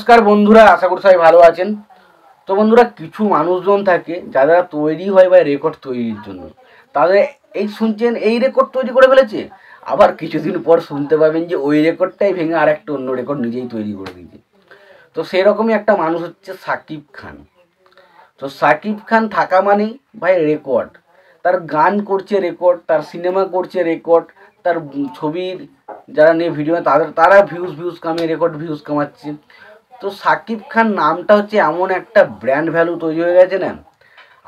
নমস্কার বন্ধুরা, আশা করি সবাই ভালো আছেন। তো বন্ধুরা, কিছু মানুষজন থাকে যারা তৈরি হয় বা রেকর্ড তৈরির জন্য, তাদের এই শুনছেন এই রেকর্ড তৈরি করে ফেলেছে, আবার কিছুদিন পর শুনতে পাবেন যে ওই রেকর্ডটাই ভেঙে আর একটা অন্য রেকর্ড নিজেই তৈরি করে দিয়েছে। তো সেরকমই একটা মানুষ হচ্ছে সাকিব খান। তো সাকিব খান থাকা মানেই ভাই রেকর্ড। তার গান করছে রেকর্ড, তার সিনেমা করছে রেকর্ড, তার ছবির যারা নিয়ে ভিডিও তারা ভিউজ কামিয়ে রেকর্ড ভিউজ কামাচ্ছে। তো সাকিব খান নামটা হচ্ছে এমন একটা ব্র্যান্ড ভ্যালু তৈরি হয়ে গেছে না,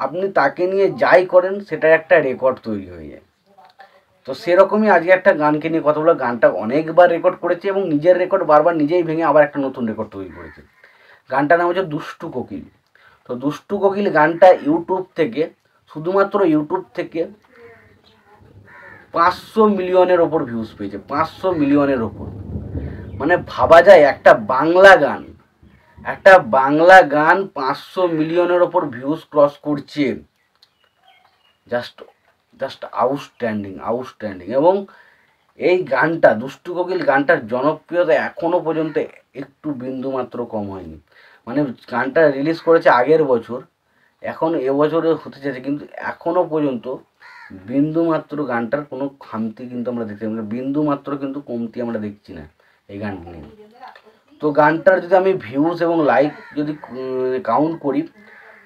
আপনি তাকে নিয়ে যাই করেন সেটার একটা রেকর্ড তৈরি হয়ে যায়। তো সেরকমই আজকে একটা গানকে নিয়ে কথা বলা। গানটা অনেকবার রেকর্ড করেছে এবং নিজের রেকর্ড বারবার নিজেই ভেঙে আবার একটা নতুন রেকর্ড তৈরি করেছে। গানটার নাম হচ্ছে দুষ্টু কোকিল। তো দুষ্টু কোকিল গানটা ইউটিউব থেকে, শুধুমাত্র ইউটিউব থেকে 500 মিলিয়নের ওপর ভিউজ পেয়েছে। 500 মিলিয়নের ওপর, মানে ভাবা যায় একটা বাংলা গান 500 মিলিয়নের ওপর ভিউজ ক্রস করছে। Just outstanding. এবং এই গানটা দুষ্টু কোকিল গানটার জনপ্রিয়তা এখনও পর্যন্ত একটু বিন্দুমাত্র কম হয়নি। মানে গানটা রিলিজ করেছে আগের বছর, এখন এবছরে হতে চাইছে, কিন্তু এখনও পর্যন্ত বিন্দুমাত্র গানটার কোনো খামতি কিন্তু আমরা দেখছি না, বিন্দুমাত্র কিন্তু কমতি আমরা দেখছি না এই গানটা নিয়ে। তো গানটার যদি আমি ভিউজ এবং লাইক যদি কাউন্ট করি,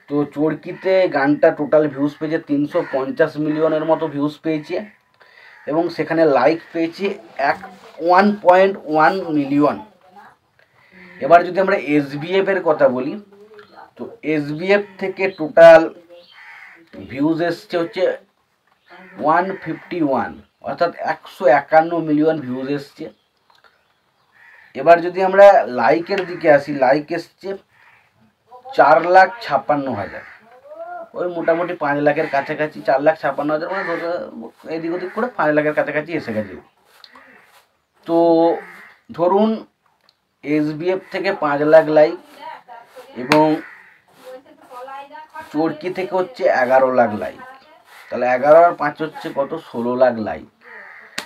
তো চরকিতে গানটা টোটাল ভিউজ পেয়েছে 350 মিলিয়নের মতো ভিউজ পেয়েছে, এবং সেখানে লাইক পেয়েছে 1.1 মিলিয়ন। এবার যদি আমরা এসবিএফের কথা বলি, তো এসবিএফ থেকে টোটাল ভিউজ এসছে হচ্ছে 151, অর্থাৎ 151 মিলিয়ন ভিউজ এসছে। এবার যদি আমরা লাইকের দিকে আসি, লাইক এসছে 4,56,000, ওই মোটামুটি 5 লাখের কাছাকাছি, 4,56,000, মানে এদিক ওদিক করে 5 লাখের কাছাকাছি এসে গেছে। তো ধরুন এসবিএফ থেকে 5 লাখ লাইক, এবং চরকি থেকে হচ্ছে 11 লাখ লাইক, তাহলে 11 আর 5 হচ্ছে কত, 16 লাখ লাইক,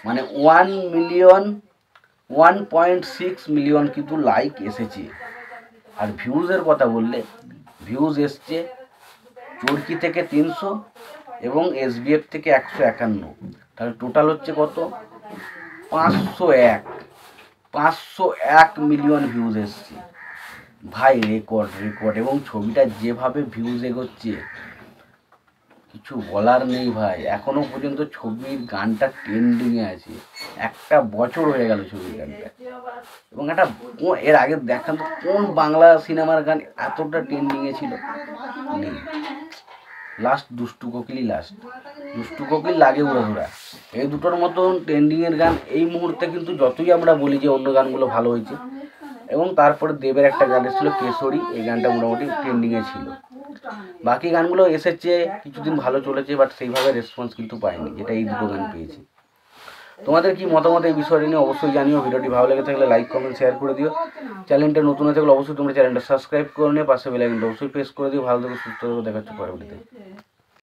মানে 1.6 মিলিয়ন কিন্তু লাইক এসেছে। আর ভিউজের কথা বললে, ভিউজ এসছে চরকি থেকে 300 এবং এসবিএফ থেকে 151, তাহলে টোটাল হচ্ছে কত, 501 মিলিয়ন ভিউজ এসছে। ভাই রেকর্ড। এবং ছবিটা যেভাবে ভিউজ এগোচ্ছে কিছু বলার নেই ভাই। এখনো পর্যন্ত ছবির গানটা ট্রেন্ডিংয়ে আছে, একটা বছর হয়ে গেল ছবির গানটা। এবং একটা এর আগে দেখান তো কোন বাংলা সিনেমার গান এতটা ট্রেন্ডিংয়ে ছিল, নেই। লাস্ট দুষ্টু কোকিলই দুষ্টু কোকিল লাগে উড়াধুরা, এই দুটোর মতন ট্রেন্ডিংয়ের গান এই মুহূর্তে কিন্তু যতই আমরা বলি যে অন্য গানগুলো ভালো হয়েছে, এবং তারপরে দেবের একটা গান এসেছিলো কেশরী, এই গানটা মোটামুটি ট্রেন্ডিংয়ে ছিল। বাকি গানগুলো এসেছে কিছুদিন ভালো চলেছে, বাট সেইভাবে রেসপন্স কিন্তু পাইনি, যেটা এই দুটো গান পেয়েছি। তোমাদের কি মতামত এই বিষয়টা নিয়ে অবশ্যই জানিও। ভিডিওটি ভালো লেগে থাকলে লাইক কমেন্ট শেয়ার করে দিও। চ্যানেলটা নতুন হয়ে থাকলে অবশ্যই তোমরা চ্যানেলটা সাবস্ক্রাইব করে নিয়ে পাশে বেল আইকনটা অবশ্যই প্রেস করে দিও। ভালো থেকো, সুস্থ থেকো, দেখা হচ্ছে পরবর্তীতে।